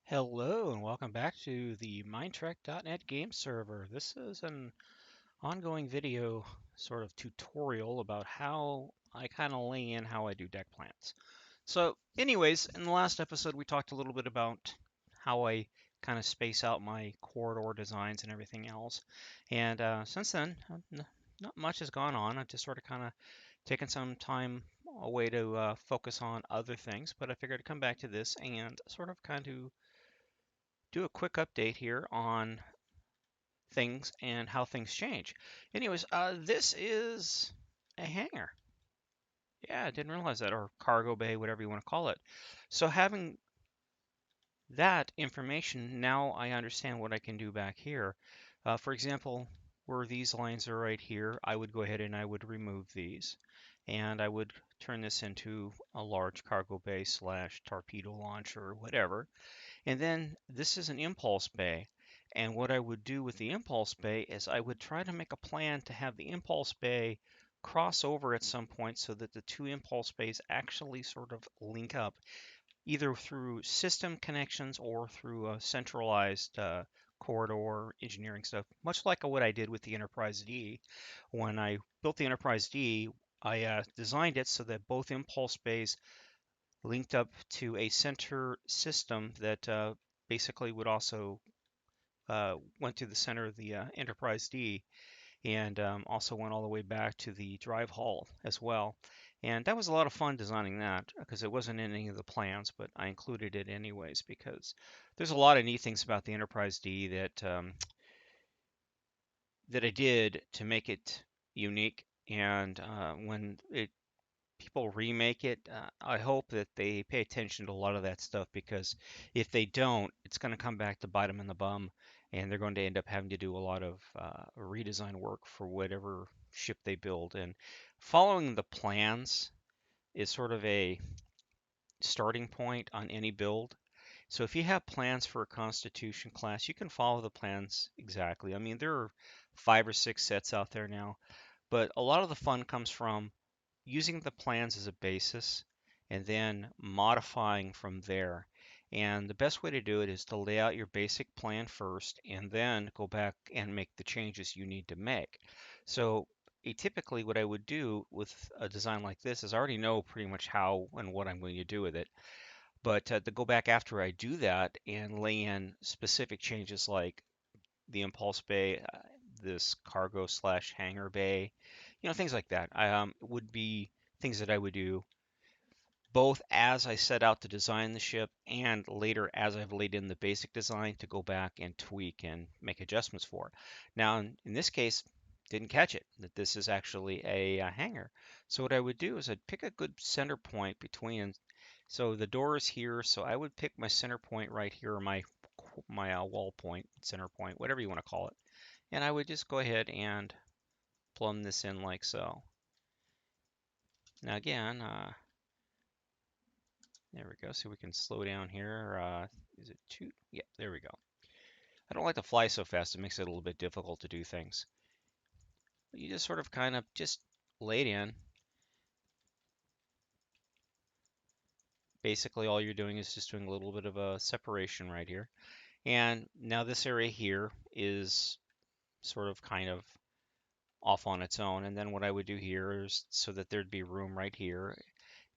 Hello and welcome back to the Mindtrek.net game server. This is an ongoing video sort of tutorial about how I kind of lay in how I do deck plans. So anyways, in the last episode we talked a little bit about how I kind of space out my corridor designs and everything else. And since then, not much has gone on. I've just sort of kind of taken some time away to focus on other things, but I figured I'd come back to this and sort of kind of do a quick update here on things and how things change. Anyways, this is a hangar. Yeah, I didn't realize that, or cargo bay, whatever you want to call it. So having that information, now I understand what I can do back here. For example, where these lines are right here, I would go ahead and I would remove these. And I would turn this into a large cargo bay slash torpedo launcher or whatever. And then this is an impulse bay. And what I would do with the impulse bay is I would try to make a plan to have the impulse bay cross over at some point so that the two impulse bays actually sort of link up, either through system connections or through a centralized corridor engineering stuff, much like what I did with the Enterprise D. When I built the Enterprise D, I designed it so that both impulse bays linked up to a center system that basically would also went to the center of the Enterprise D and also went all the way back to the drive hall as well. And that was a lot of fun designing that because it wasn't in any of the plans, but I included it anyways because there's a lot of neat things about the Enterprise D that I did to make it unique. And when it people remake it, I hope that they pay attention to a lot of that stuff because if they don't, it's going to come back to bite them in the bum, and they're going to end up having to do a lot of redesign work for whatever ship they build. And following the plans is sort of a starting point on any build. So if you have plans for a Constitution class, you can follow the plans exactly. I mean, there are 5 or 6 sets out there now, but a lot of the fun comes from using the plans as a basis and then modifying from there. And the best way to do it is to lay out your basic plan first and then go back and make the changes you need to make. So typically what I would do with a design like this is I already know pretty much how and what I'm going to do with it. But to go back after I do that and lay in specific changes like the impulse bay, this cargo slash hangar bay, things like that. Would be things that I would do both as I set out to design the ship and later as I've laid in the basic design to go back and tweak and make adjustments for. Now, in this case, didn't catch it that this is actually a hangar. So what I would do is I'd pick a good center point between. So the door is here, so I would pick my center point right here, my wall point, center point, whatever you want to call it. And I would just go ahead and plumb this in like so. Now again, there we go. So we can slow down here. Is it 2? Yeah, there we go. I don't like to fly so fast. It makes it a little bit difficult to do things. But you just sort of kind of just lay it in. Basically, all you're doing is just doing a little bit of a separation right here. And now this area here is sort of kind of off on its own. And then what I would do here is so that there'd be room right here.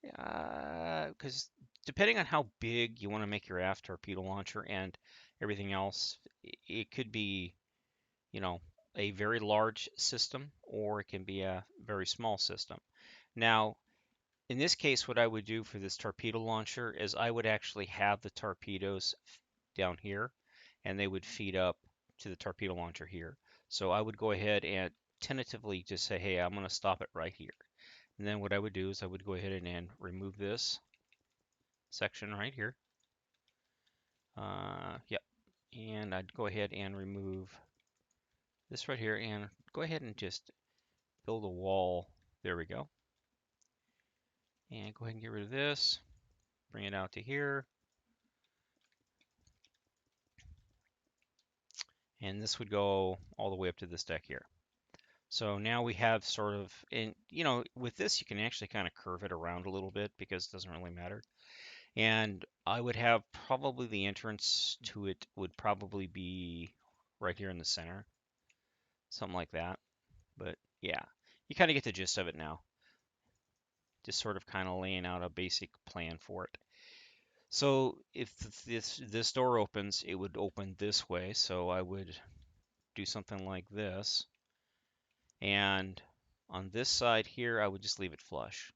Because depending on how big you want to make your aft torpedo launcher and everything else, it could be, you know, a very large system or it can be a very small system. Now, in this case, what I would do for this torpedo launcher is I would actually have the torpedoes down here and they would feed up to the torpedo launcher here. So I would go ahead and tentatively just say, hey, I'm going to stop it right here. And then what I would do is I would go ahead and remove this section right here. Yep. And I'd go ahead and remove this right here and go ahead and just build a wall. There we go. And go ahead and get rid of this. Bring it out to here. And this would go all the way up to this deck here. So now we have sort of, and with this you can actually kind of curve it around a little bit because it doesn't really matter. And I would have probably the entrance to it would probably be right here in the center, something like that. But yeah, you kind of get the gist of it now. Just sort of kind of laying out a basic plan for it. So if this door opens, it would open this way. So I would do something like this. And on this side here, I would just leave it flush.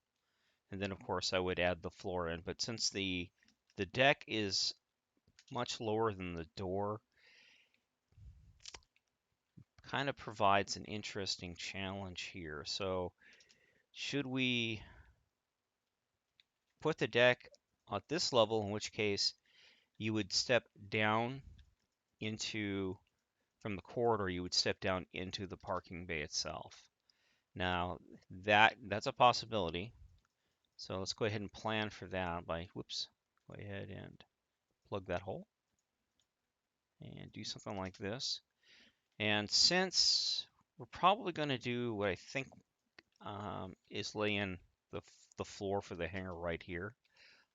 And then of course I would add the floor in. But since the deck is much lower than the door, kind of provides an interesting challenge here. So should we put the deck at this level, in which case you would step down into, from the corridor, you would step down into the parking bay itself. Now that's a possibility. So let's go ahead and plan for that by, whoops, go ahead and plug that hole and do something like this. And since we're probably going to do what I think is lay in the floor for the hanger right here,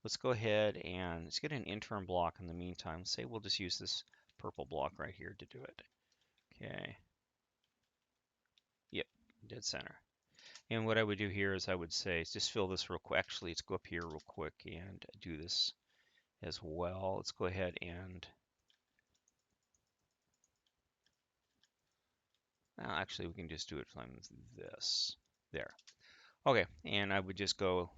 let's go ahead and let's get an interim block in the meantime. Say we'll just use this purple block right here to do it. Okay. Yep, dead center. And what I would do here is I would say, just fill this real quick. Actually, let's go up here real quick and do this as well. Let's go ahead and, actually we can just do it from this. There. Okay, and I would just go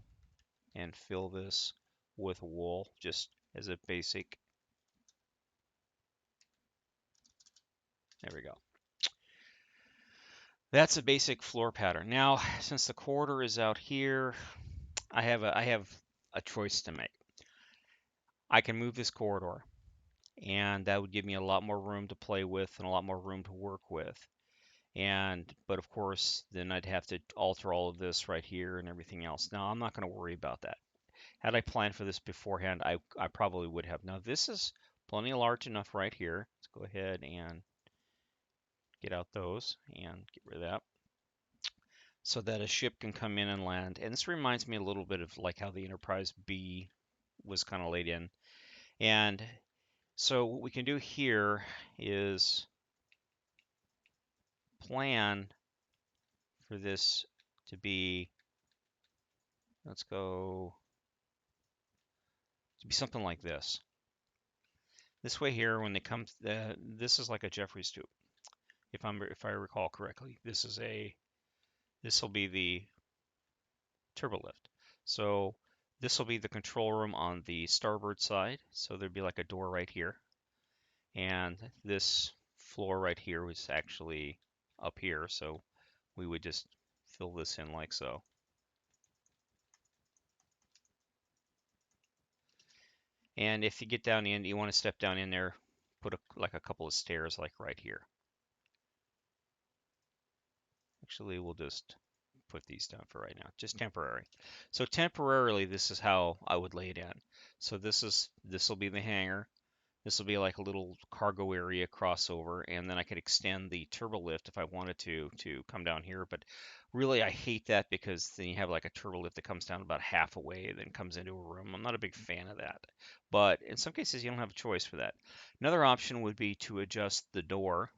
and fill this with wool just as a basic. There we go. That's a basic floor pattern. Now, since the corridor is out here, I have a choice to make. I can move this corridor, and that would give me a lot more room to play with and a lot more room to work with. But of course, then I'd have to alter all of this right here and everything else. Now, I'm not going to worry about that. Had I planned for this beforehand, I probably would have. Now, this is plenty large enough right here. Let's go ahead and get out those and get rid of that, so that a ship can come in and land. And this reminds me a little bit of like how the Enterprise B was kind of laid in. And so what we can do here is plan for this to be, let's go, to be something like this. This way here, when they come, this is like a Jeffries tube, if I recall correctly. This will be the turbolift. So this will be the control room on the starboard side. So there'd be like a door right here, and this floor right here was actually up here. So we would just fill this in like so. And if you get down in, you want to step down in there, put like a couple of stairs like right here. Actually, we'll just put these down for right now, just temporary. So temporarily, this is how I would lay it in. So this will be the hangar. This will be like a little cargo area crossover, and then I could extend the turbo lift if I wanted to come down here. But really, I hate that because then you have like a turbo lift that comes down about half away, then comes into a room. I'm not a big fan of that. But in some cases, you don't have a choice for that. Another option would be to adjust the door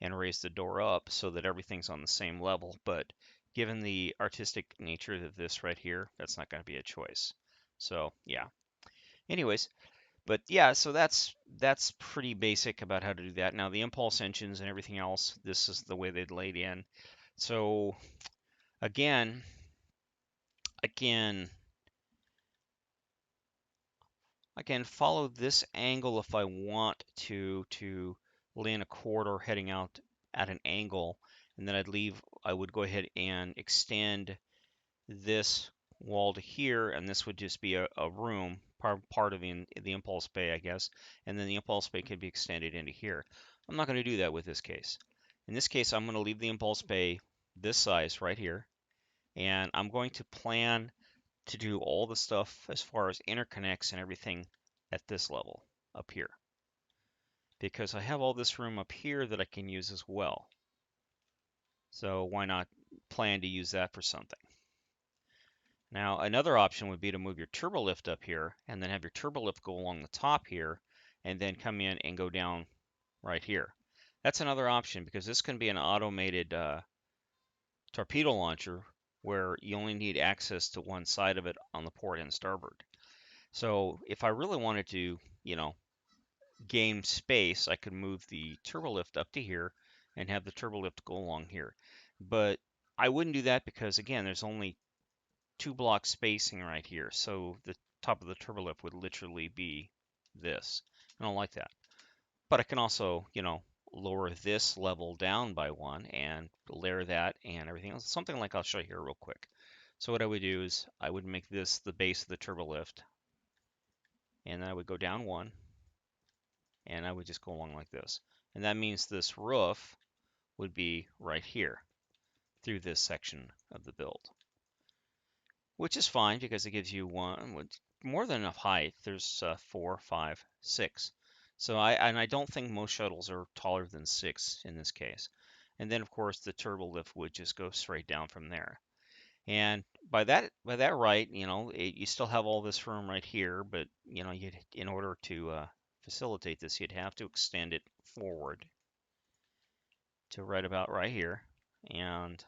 and raise the door up so that everything's on the same level. But given the artistic nature of this right here, that's not going to be a choice. So yeah. Anyways, but yeah, so that's pretty basic about how to do that. Now the impulse engines and everything else, this is the way they'd laid in. So again, again, I can follow this angle if I want to lay in a corridor heading out at an angle, and then I would go ahead and extend this wall to here, and this would just be a room, part of the impulse bay, I guess, and then the impulse bay could be extended into here. I'm not going to do that with this case. In this case, I'm going to leave the impulse bay this size right here, and I'm going to plan to do all the stuff as far as interconnects and everything at this level up here, because I have all this room up here that I can use as well. So why not plan to use that for something? Now, another option would be to move your turbolift up here and then have your turbolift go along the top here and then come in and go down right here. That's another option because this can be an automated torpedo launcher where you only need access to one side of it on the port and starboard. So if I really wanted to, gain space, I could move the turbolift up to here and have the turbolift go along here. But I wouldn't do that because again, there's only 2 block spacing right here. So the top of the turbolift would literally be this. I don't like that. But I can also, lower this level down by 1 and layer that and everything else. Something like I'll show you here real quick. So what I would do is I would make this the base of the turbolift, and then I would go down 1, and I would just go along like this. And that means this roof would be right here through this section of the build, which is fine because it gives you one with more than enough height. There's 4, 5, 6. So I don't think most shuttles are taller than 6 in this case. And then of course the turbo lift would just go straight down from there. And by that right, you still have all this room right here, but in order to facilitate this, you'd have to extend it forward to right about right here and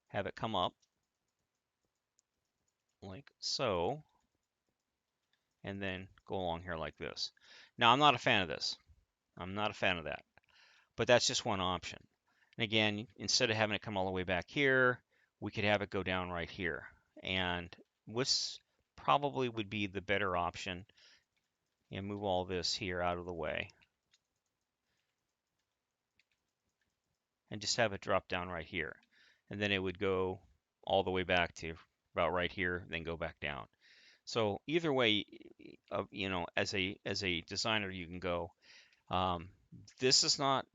have it come up like so, and then go along here like this. Now, I'm not a fan of this. I'm not a fan of that, but that's just one option. And again, instead of having it come all the way back here, we could have it go down right here. And this probably would be the better option. And move all this here out of the way. And just have it drop down right here. And then it would go all the way back to about right here, then go back down. So either way, as a designer, you can go. Um, this is not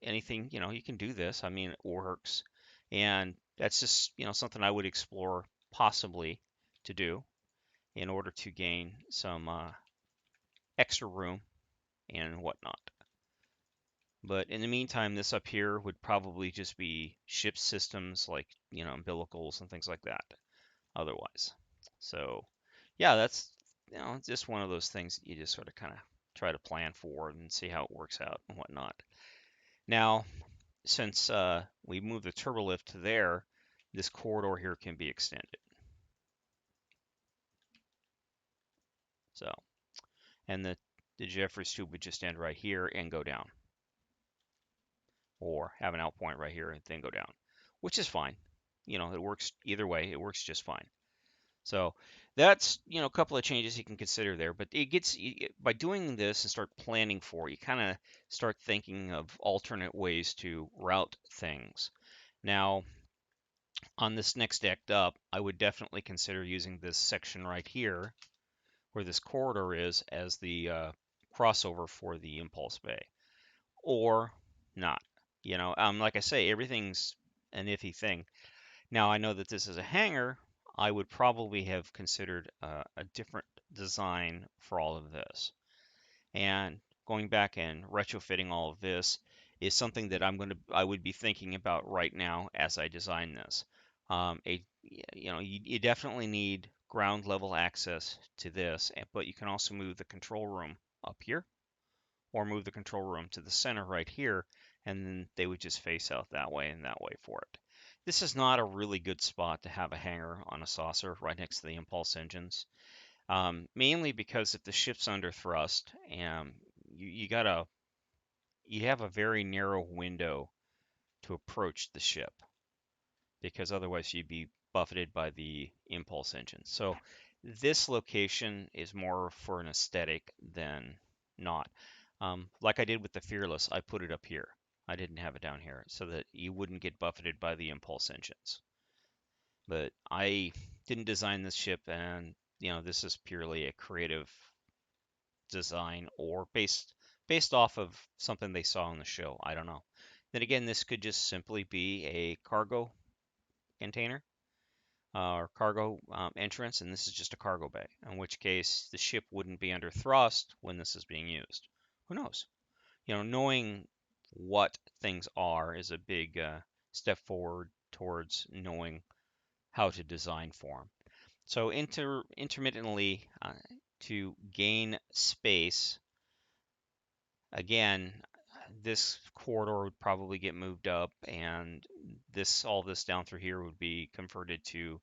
anything, you can do this. I mean, it works, and that's just something I would explore possibly to do in order to gain some extra room and whatnot. But in the meantime, this up here would probably just be ship systems like umbilicals and things like that. Otherwise, so yeah, that's just one of those things that you just sort of kind of try to plan for and see how it works out and whatnot. Now, since we moved the turbolift to there, this corridor here can be extended. So, and the Jefferies tube would just end right here and go down, or have an out point right here and then go down, which is fine. It works either way. It works just fine. So that's a couple of changes you can consider there. But it gets by doing this and start planning for it, you kind of start thinking of alternate ways to route things. Now, on this next deck up, I would definitely consider using this section right here, where this corridor is, as the crossover for the impulse bay, or not. Like I say, everything's an iffy thing. Now, I know that this is a hangar. I would probably have considered a different design for all of this. And going back and retrofitting all of this is something that I would be thinking about right now as I design this. You definitely need ground level access to this, but you can also move the control room up here, or move the control room to the center right here, and then they would just face out that way and that way for it. This is not a really good spot to have a hangar on a saucer right next to the impulse engines, mainly because if the ship's under thrust, you have a very narrow window to approach the ship, because otherwise you'd be buffeted by the impulse engine. So this location is more for an aesthetic than not. Like I did with the Fearless, I put it up here. I didn't have it down here so that you wouldn't get buffeted by the impulse engines. But I didn't design this ship, and this is purely a creative design, or based off of something they saw on the show. I don't know. Then again, this could just simply be a cargo container or cargo entrance, and this is just a cargo bay, in which case the ship wouldn't be under thrust when this is being used. Who knows? Knowing what things are is a big step forward towards knowing how to design for them. So intermittently to gain space, again, this corridor would probably get moved up, and all this down through here would be converted to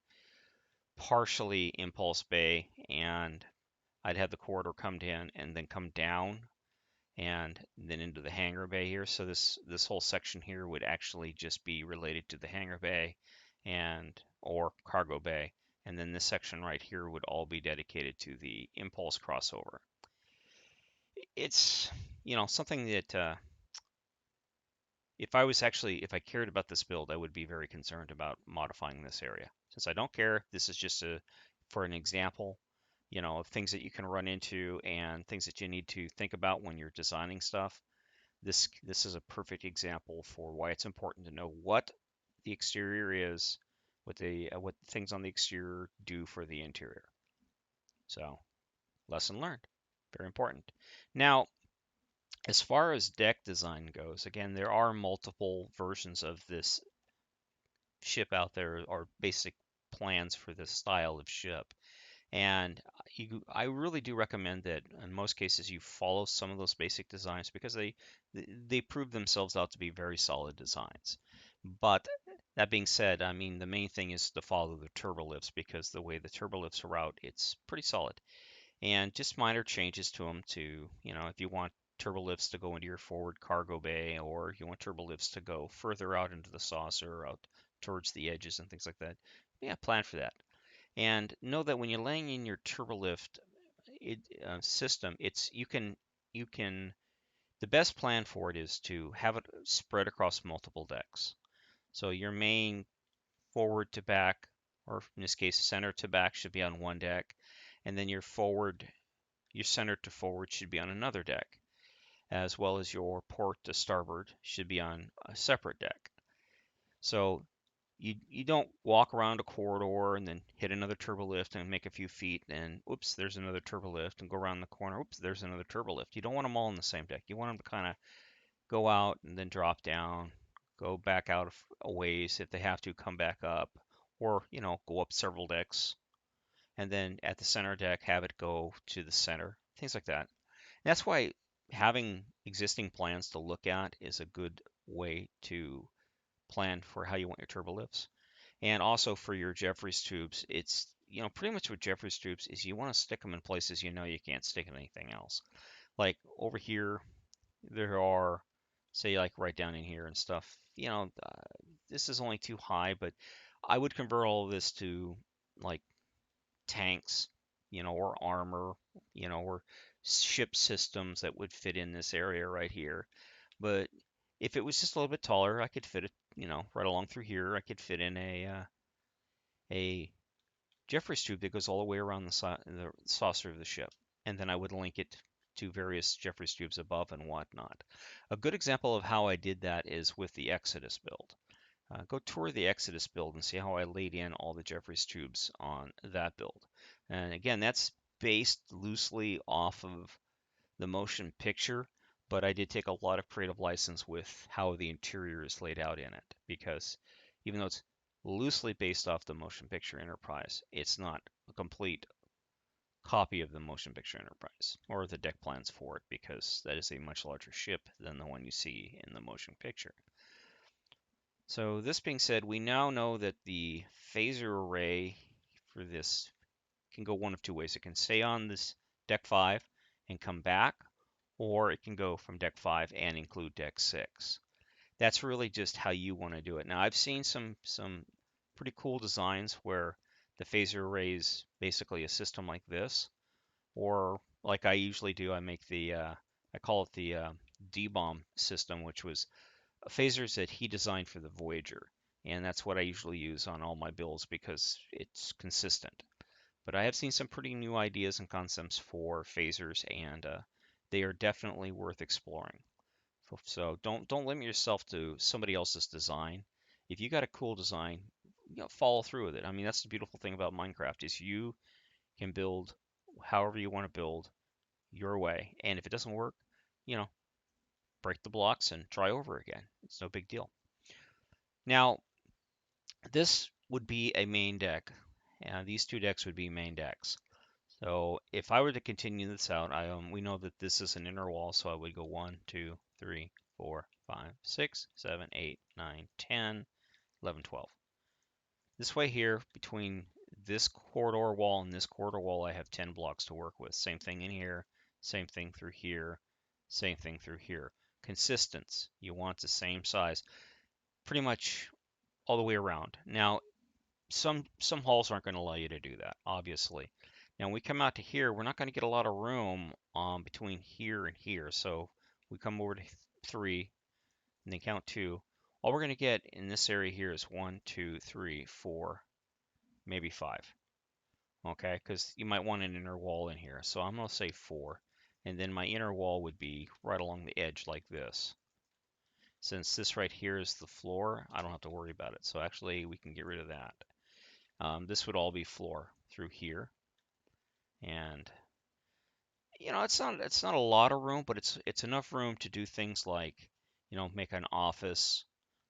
partially impulse bay, and I'd have the corridor come in and then come down and then into the hangar bay here. So this whole section here would actually just be related to the hangar bay and or cargo bay. And then this section right here would all be dedicated to the impulse crossover. It's, something that if I cared about this build, I would be very concerned about modifying this area. Since I don't care, this is just for an example, of things that you can run into and things that you need to think about when you're designing stuff. This is a perfect example for why it's important to know what the exterior is, what things on the exterior do for the interior. So, lesson learned. Very important. Now, as far as deck design goes, again, there are multiple versions of this ship out there, or basic plans for this style of ship. And I really do recommend that in most cases you follow some of those basic designs because they prove themselves out to be very solid designs. But that being said, I mean the main thing is to follow the turbolifts because the way the turbolifts are out, it's pretty solid. And just minor changes to them to, if you want turbolifts to go into your forward cargo bay or you want turbolifts to go further out into the saucer, out towards the edges and things like that, yeah, plan for that. And know that when you're laying in your turbolift system, you can the best plan for it is to have it spread across multiple decks. So your main forward to back, or in this case center to back, should be on one deck, and then your center to forward should be on another deck, as well as your port to starboard should be on a separate deck. So you don't walk around a corridor and then hit another turbolift and make a few feet and oops, there's another turbolift and go around the corner. Oops, there's another turbolift. You don't want them all on the same deck. You want them to kind of go out and then drop down, go back out a ways if they have to, come back up, or go up several decks and then at the center deck have it go to the center, things like that. And that's why having existing plans to look at is a good way to plan for how you want your turbolifts. And also for your Jeffries tubes, it's pretty much with Jeffries tubes is you want to stick them in places you can't stick anything else. Like over here, there are, say, like right down in here and stuff. This is only too high, but I would convert all of this to like tanks, or armor, or ship systems that would fit in this area right here. But if it was just a little bit taller, I could fit it, right along through here. I could fit in a Jeffries tube that goes all the way around the saucer of the ship, and then I would link it to various Jeffries tubes above and whatnot. A good example of how I did that is with the Exodus build. Go tour the Exodus build and see how I laid in all the Jeffries tubes on that build. And again, that's based loosely off of the motion picture, but I did take a lot of creative license with how the interior is laid out in it because even though it's loosely based off the motion picture Enterprise, it's not a complete copy of the motion picture Enterprise or the deck plans for it because that is a much larger ship than the one you see in the motion picture. So this being said, we now know that the phaser array for this can go one of two ways. It can stay on this deck 5 and come back, or it can go from deck 5 and include deck 6. That's really just how you want to do it. Now, I've seen some pretty cool designs where the phaser array is basically a system like this, or like I usually do, I call it the D-bomb system, which was phasers that he designed for the Voyager, and that's what I usually use on all my builds because it's consistent. But I have seen some pretty new ideas and concepts for phasers, and they are definitely worth exploring. So don't limit yourself to somebody else's design. If you got a cool design, follow through with it. I mean, that's the beautiful thing about Minecraft is you can build however you want to build your way, and if it doesn't work, you know, break the blocks and try over again. It's no big deal. Now, this would be a main deck, and these two decks would be main decks. So if I were to continue this out, we know that this is an inner wall, so I would go 1, 2, 3, 4, 5, 6, 7, 8, 9, 10, 11, 12. This way here, between this corridor wall and this corridor wall, I have 10 blocks to work with. Same thing in here, same thing through here, same thing through here. Consistence, you want the same size pretty much all the way around. Now, some halls aren't going to allow you to do that, obviously. Now, when we come out to here, we're not going to get a lot of room between here and here. So we come over to 3 and then count 2. All we're going to get in this area here is 1, 2, 3, 4, maybe 5. Okay, because you might want an inner wall in here. So I'm going to say 4. And then my inner wall would be right along the edge like this. Since this right here is the floor, I don't have to worry about it. So actually, we can get rid of that. This would all be floor through here. And it's not a lot of room, but it's enough room to do things like, make an office.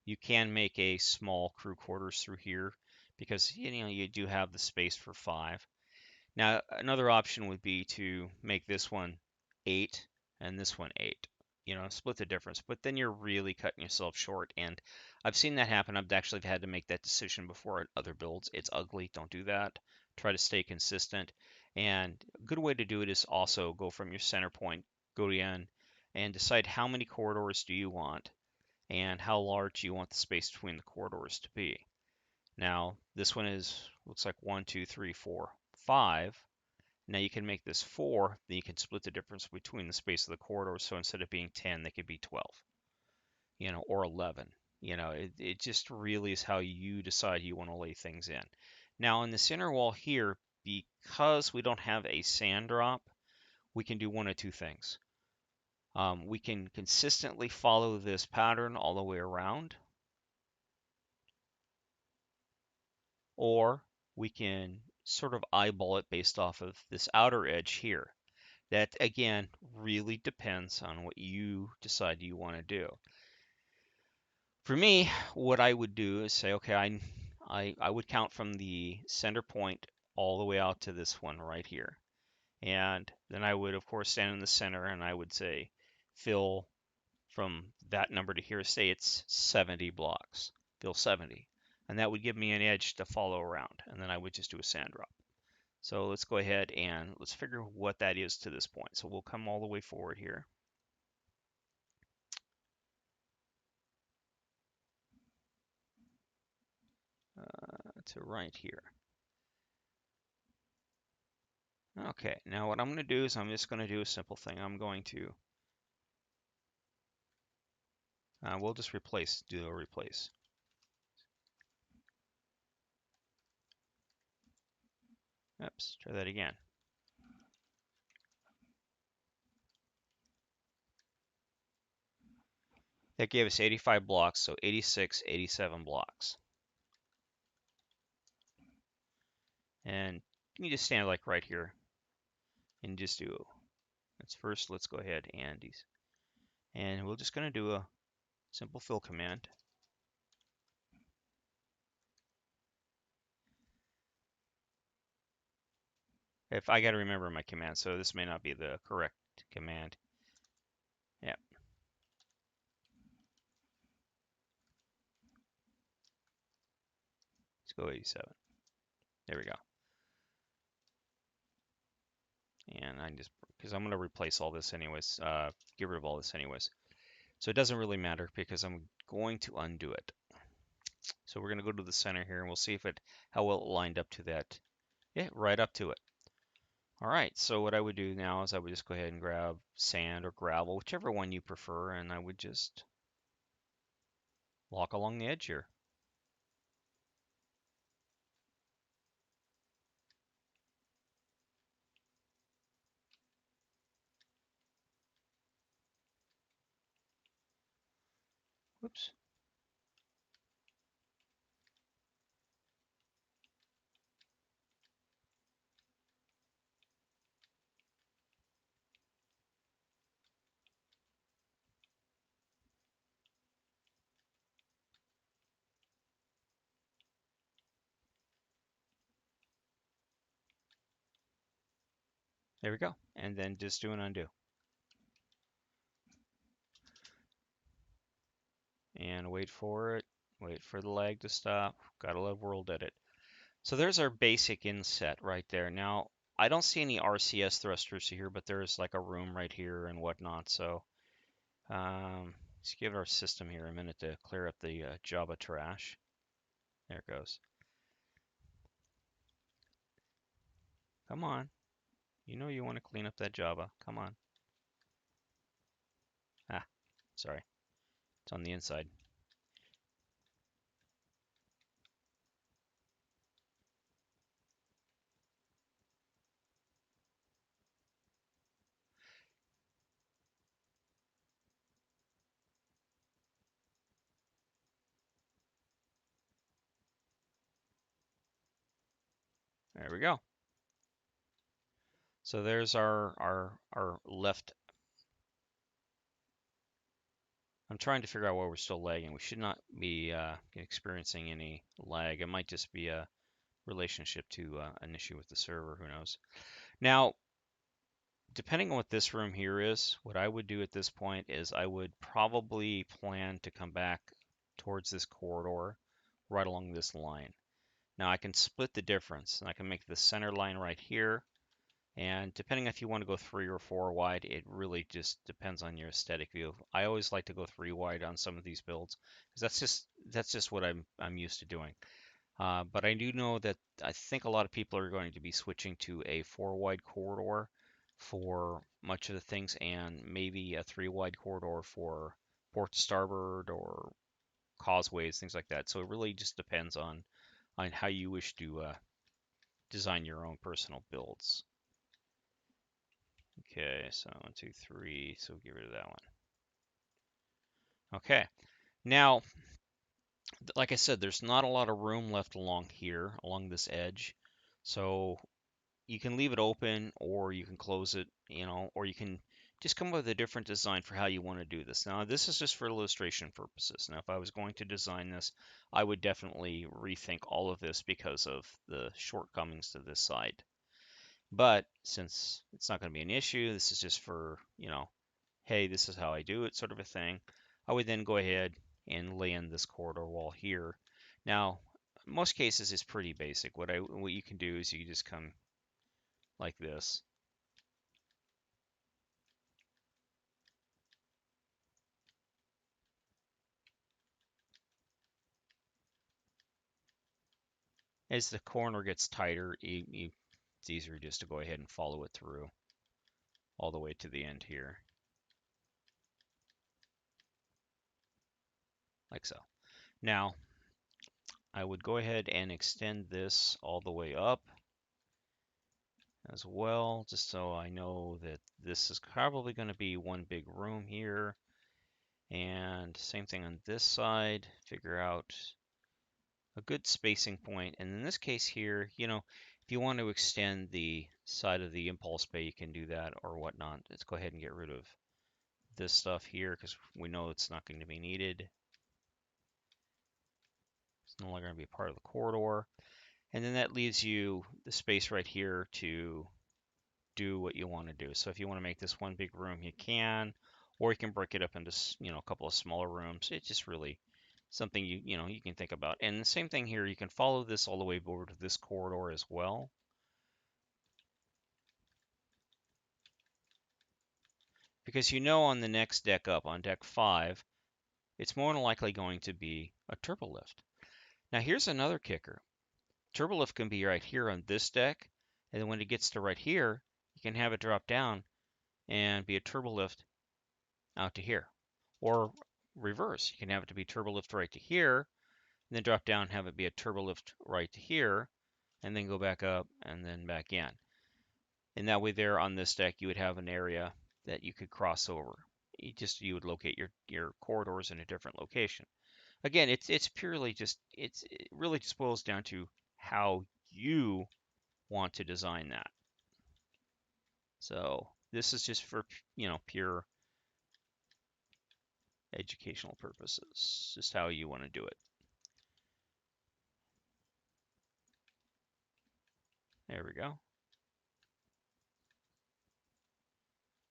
You can make a small crew quarters through here because you do have the space for 5. Now, another option would be to make this one 8 and this one 8. Split the difference, but then you're really cutting yourself short. And I've seen that happen. I've actually had to make that decision before in other builds. It's ugly. Don't do that. Try to stay consistent. And a good way to do it is also go from your center point, go in, and decide how many corridors do you want and how large you want the space between the corridors to be. Now, this one looks like 1, 2, 3, 4, 5. Now you can make this 4, then you can split the difference between the space of the corridors. So instead of being 10, they could be 12, or 11. It just really is how you decide you want to lay things in. Now in the center wall here, because we don't have a sand drop, we can do one of two things. We can consistently follow this pattern all the way around, or we can sort of eyeball it based off of this outer edge here. That, again, really depends on what you decide you want to do. For me, what I would do is say, okay, I would count from the center point all the way out to this one right here. And then I would, of course, stand in the center and I would say, fill from that number to here, say it's 70 blocks, fill 70. And that would give me an edge to follow around. And then I would just do a sand drop. So let's go ahead and let's figure what that is to this point. So we'll come all the way forward here. To right here. Okay, now what I'm going to do is I'm just going to do a simple thing. I'm going to, we'll just do a replace. Oops, try that again. That gave us 85 blocks, so 86, 87 blocks. And you just stand like right here and just do, let's go ahead and we're just going to do a simple fill command. If I got to remember my command, so this may not be the correct command. Yeah. Let's go 87. There we go. And because I'm going to replace all this anyways, get rid of all this anyways. So it doesn't really matter because I'm going to undo it. So we're going to go to the center here and we'll see how well it lined up to that. Yeah, right up to it. All right, so what I would do now is I would just go ahead and grab sand or gravel, whichever one you prefer, and I would just walk along the edge here. Whoops. There we go. And then just do an undo. And wait for it. Wait for the lag to stop. Gotta love World Edit. So there's our basic inset right there. Now, I don't see any RCS thrusters here, but there's like a room right here and whatnot. So let's give our system here a minute to clear up the Java trash. There it goes. Come on. You know you want to clean up that Java. Come on. Ah, sorry. It's on the inside. There we go. So there's our left. I'm trying to figure out why we're still lagging. We should not be experiencing any lag. It might just be a relationship to an issue with the server. Who knows? Now, depending on what this room here is, what I would do at this point is I would probably plan to come back towards this corridor right along this line. Now I can split the difference and I can make the center line right here. And depending if you want to go 3 or 4 wide, it really just depends on your aesthetic view. I always like to go 3 wide on some of these builds because that's just what I'm used to doing. But I do know that I think a lot of people are going to be switching to a 4 wide corridor for much of the things and maybe a 3 wide corridor for port to starboard or causeways, things like that. So it really just depends on how you wish to design your own personal builds. Okay, so 1, 2, 3. So get rid of that one. Okay, now, like I said, there's not a lot of room left along here, along this edge. So you can leave it open or you can close it, or you can just come up with a different design for how you want to do this. Now, this is just for illustration purposes. Now, if I was going to design this, I would definitely rethink all of this because of the shortcomings to this side. But since it's not going to be an issue, this is just for, hey, this is how I do it sort of a thing. I would then go ahead and lay in this corridor wall here. Now, most cases it's pretty basic. What you can do is you can just come like this. As the corner gets tighter, it's easier just to go ahead and follow it through all the way to the end here, like so. Now, I would go ahead and extend this all the way up as well, just so I know that this is probably going to be one big room here. And same thing on this side, figure out a good spacing point. And in this case here, if you want to extend the side of the impulse bay, you can do that or whatnot. Let's go ahead and get rid of this stuff here because we know it's not going to be needed. It's no longer going to be a part of the corridor. And then that leaves you the space right here to do what you want to do. So if you want to make this one big room, you can, or you can break it up into, a couple of smaller rooms. It's just really something you can think about. And the same thing here, you can follow this all the way over to this corridor as well. Because on the next deck up, on deck 5, it's more than likely going to be a turbolift. Now here's another kicker. Turbolift can be right here on this deck, and then when it gets to right here, you can have it drop down and be a turbolift out to here. Or reverse, you can have it to be turbolift right to here, and then drop down and have it be a turbolift right to here, and then go back up and then back in. And that way there on this deck, you would have an area that you could cross over. You would locate your corridors in a different location. Again, it's purely just, it really just boils down to how you want to design that. So this is just for, pure educational purposes, just how you want to do it. There we go.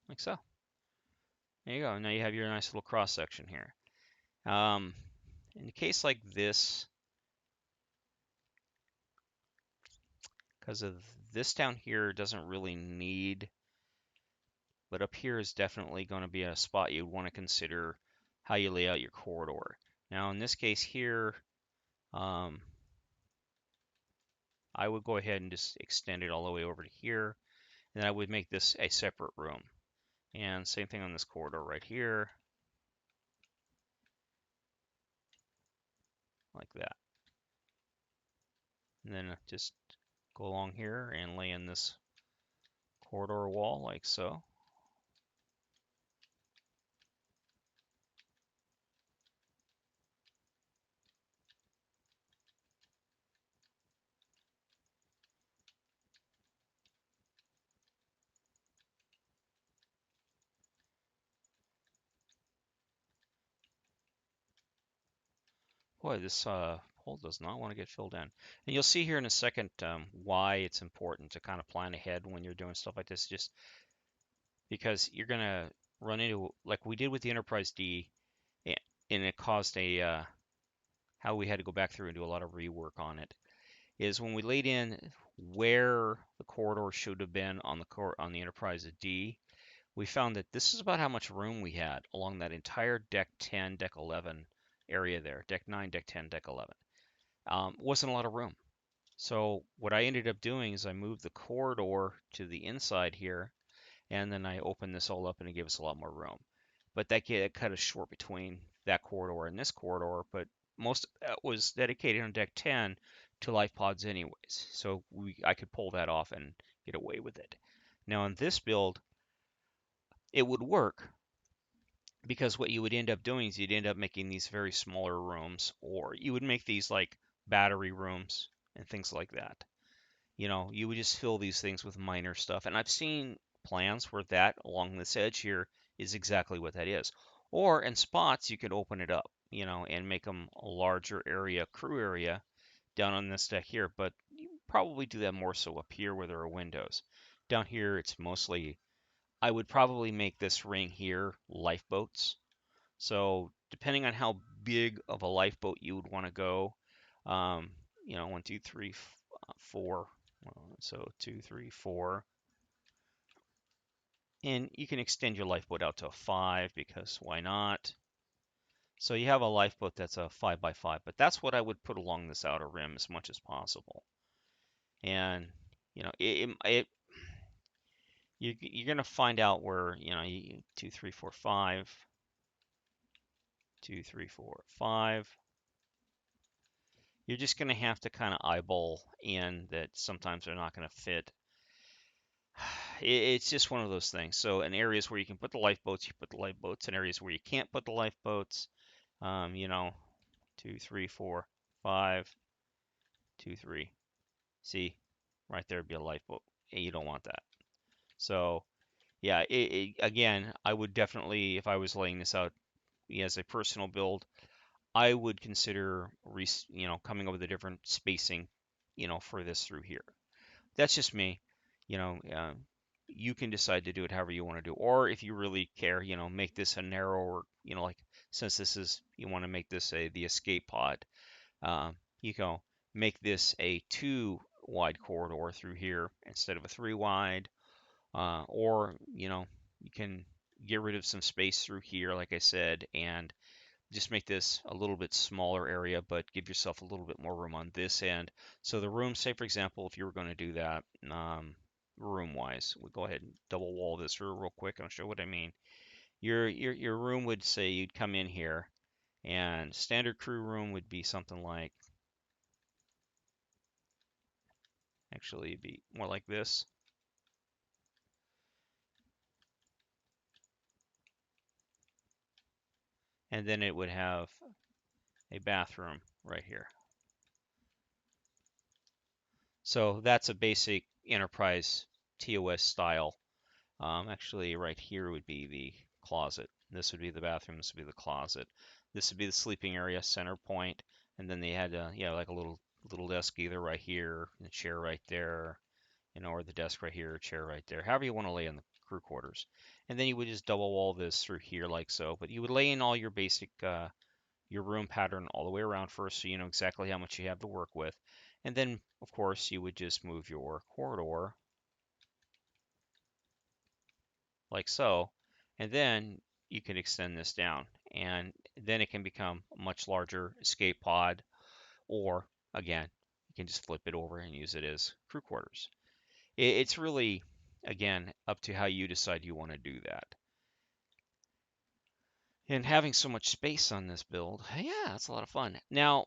like so. There you go. Now you have your nice little cross section here. Um, in a case like this, because of this down here doesn't really need, but up here is definitely going to be a spot you'd want to consider how you lay out your corridor. Now in this case here, um, I would go ahead and just extend it all the way over to here, and then I would make this a separate room. And same thing on this corridor right here, like that. And then just go along here and lay in this corridor wall like so. Boy, this hole does not want to get filled in. And you'll see here in a second why it's important to kind of plan ahead when you're doing stuff like this, just because you're going to run into, like we did with the Enterprise D, and it caused how we had to go back through and do a lot of rework on it, is when we laid in where the corridor should have been on the Enterprise D, we found that this is about how much room we had along that entire deck 10, deck 11 area there, deck 9, deck 10, deck 11. Wasn't a lot of room. So what I ended up doing is I moved the corridor to the inside here, and then I opened this all up and it gave us a lot more room. But that cut us short between that corridor and this corridor, but most of that was dedicated on deck 10 to life pods anyways. So I could pull that off and get away with it. Now on this build, it would work because what you would end up doing is you'd end up making these very smaller rooms, or you would make these like battery rooms and things like that. You would just fill these things with minor stuff. And I've seen plans where that along this edge here is exactly what that is. Or in spots, you could open it up, and make them a larger area, crew area down on this deck here. But you probably do that more so up here where there are windows. Down here, it's mostly, I would probably make this ring here lifeboats. So depending on how big of a lifeboat you would want to go, um, one, two, three, four. So two, three, four. And you can extend your lifeboat out to a five because why not? So you have a lifeboat that's a 5x5, but that's what I would put along this outer rim as much as possible. And you're gonna find out where two, three, four, five, two, three, four, five. You're just gonna have to kind of eyeball in that sometimes they're not gonna fit. It's just one of those things. So in areas where you can put the lifeboats, you put the lifeboats. In areas where you can't put the lifeboats, you know, two, three, four, five, two, three. See, right there would be a lifeboat. And you don't want that. So yeah, again, I would definitely, if I was laying this out as a personal build, I would consider, coming up with a different spacing, for this through here. That's just me. You know, you can decide to do it however you want to do, or if you really care, make this a narrower, like since this is you want to make this the escape pod, you can make this a 2 wide corridor through here instead of a 3 wide, or you can get rid of some space through here, like I said, and just make this a little bit smaller area, but give yourself a little bit more room on this end. So the room, say for example, if you were going to do that, room wise, we go ahead and double wall this real quick. I'll show what I mean. Your room would say you'd come in here, and standard crew room would be something like, actually it'd be more like this. And then it would have a bathroom right here. So that's a basic enterprise TOS style. Actually, right here would be the closet. This would be the bathroom. This would be the closet. This would be the sleeping area, center point, and then they had like a little desk either right here, and a chair right there, or the desk right here, chair right there. However you want to lay in the crew quarters. and then you would just double wall this through here like so. But you would lay in all your basic your room pattern all the way around first, so you know exactly how much you have to work with. And then, of course, you would just move your corridor like so, and then you can extend this down, and then it can become a much larger escape pod, or again, you can just flip it over and use it as crew quarters. It's really, again, up to how you decide you want to do that. And having so much space on this build, yeah, it's a lot of fun. Now,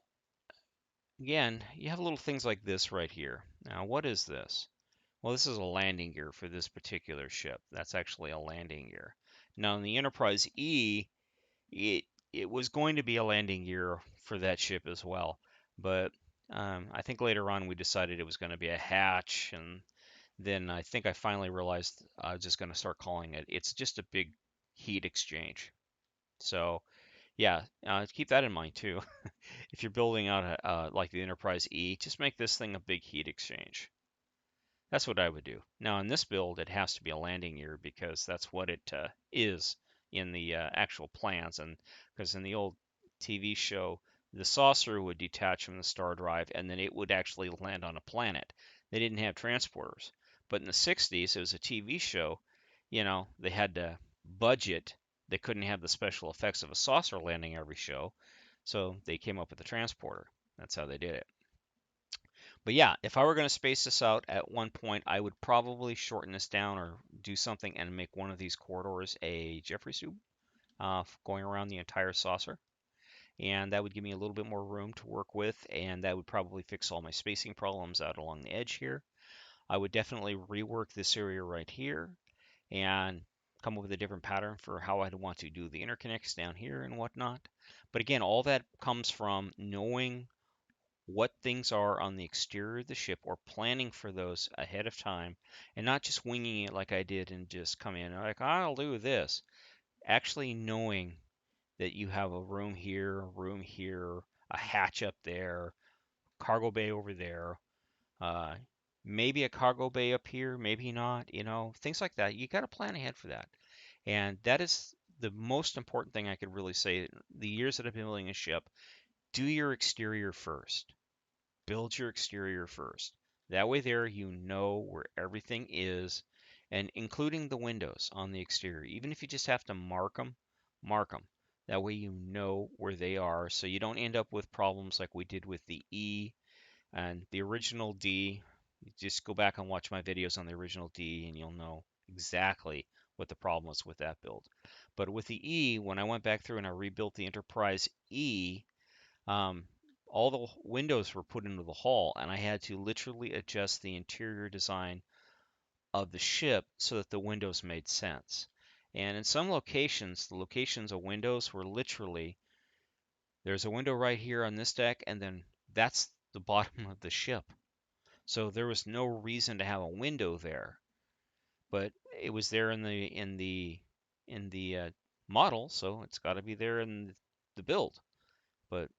again, you have little things like this right here. Now, what is this? Well, this is a landing gear for this particular ship. That's actually a landing gear. Now, in the Enterprise E, it it was going to be a landing gear for that ship as well, but I think later on we decided it was going to be a hatch, and then I think I finally realized I was just going to start calling it. It's just a big heat exchange. So yeah, keep that in mind too. If you're building out like the Enterprise E, just make this thing a big heat exchange. That's what I would do. Now in this build, it has to be a landing gear because that's what it is in the actual plans. And because in the old TV show, the saucer would detach from the star drive and then it would actually land on a planet. They didn't have transporters. But in the 60s, it was a TV show. You know, they had to budget. They couldn't have the special effects of a saucer landing every show. So they came up with a transporter. That's how they did it. But yeah, if I were going to space this out at one point, I would probably shorten this down or do something and make one of these corridors a Jefferies tube going around the entire saucer. And that would give me a little bit more room to work with, and that would probably fix all my spacing problems out along the edge here. I would definitely rework this area right here and come up with a different pattern for how I'd want to do the interconnects down here and whatnot. But again, all that comes from knowing what things are on the exterior of the ship or planning for those ahead of time and not just winging it like I did and just come in like I'll do this. Actually knowing that you have a room here, a hatch up there, cargo bay over there, uh, maybe a cargo bay up here, maybe not, you know, things like that. You got to plan ahead for that. And that is the most important thing I could really say. The years that I've been building a ship, do your exterior first. Build your exterior first. That way there you know where everything is, and including the windows on the exterior. Even if you just have to mark them, mark them. That way you know where they are so you don't end up with problems like we did with the E and the original D. You just go back and watch my videos on the original D and you'll know exactly what the problem was with that build. But with the E, when I went back through and I rebuilt the Enterprise E, um, all the windows were put into the hull, and I had to literally adjust the interior design of the ship so that the windows made sense. And in some locations, the locations of windows were literally there's a window right here on this deck, and then that's the bottom of the ship. So there was no reason to have a window there, but it was there in the model, so it's got to be there in the build. But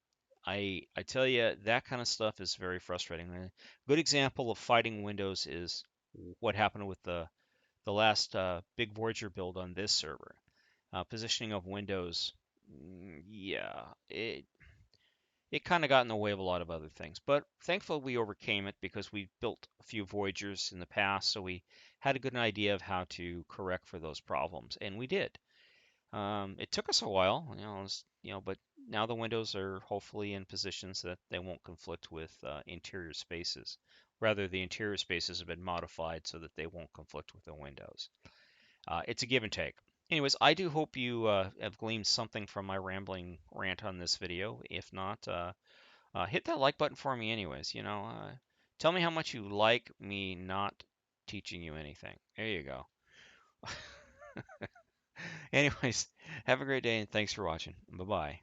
I tell you, that kind of stuff is very frustrating. A good example of fighting Windows is what happened with the last big Voyager build on this server. Positioning of Windows, yeah, it kind of got in the way of a lot of other things. But thankfully, we overcame it because we built a few Voyagers in the past, so we had a good idea of how to correct for those problems, and we did. It took us a while, but now the windows are hopefully in positions that they won't conflict with interior spaces. Rather, the interior spaces have been modified so that they won't conflict with the windows. It's a give and take. Anyways, I do hope you have gleaned something from my rambling rant on this video. If not, hit that like button for me anyways. Tell me how much you like me not teaching you anything. There you go. Anyways, have a great day and thanks for watching. Bye bye.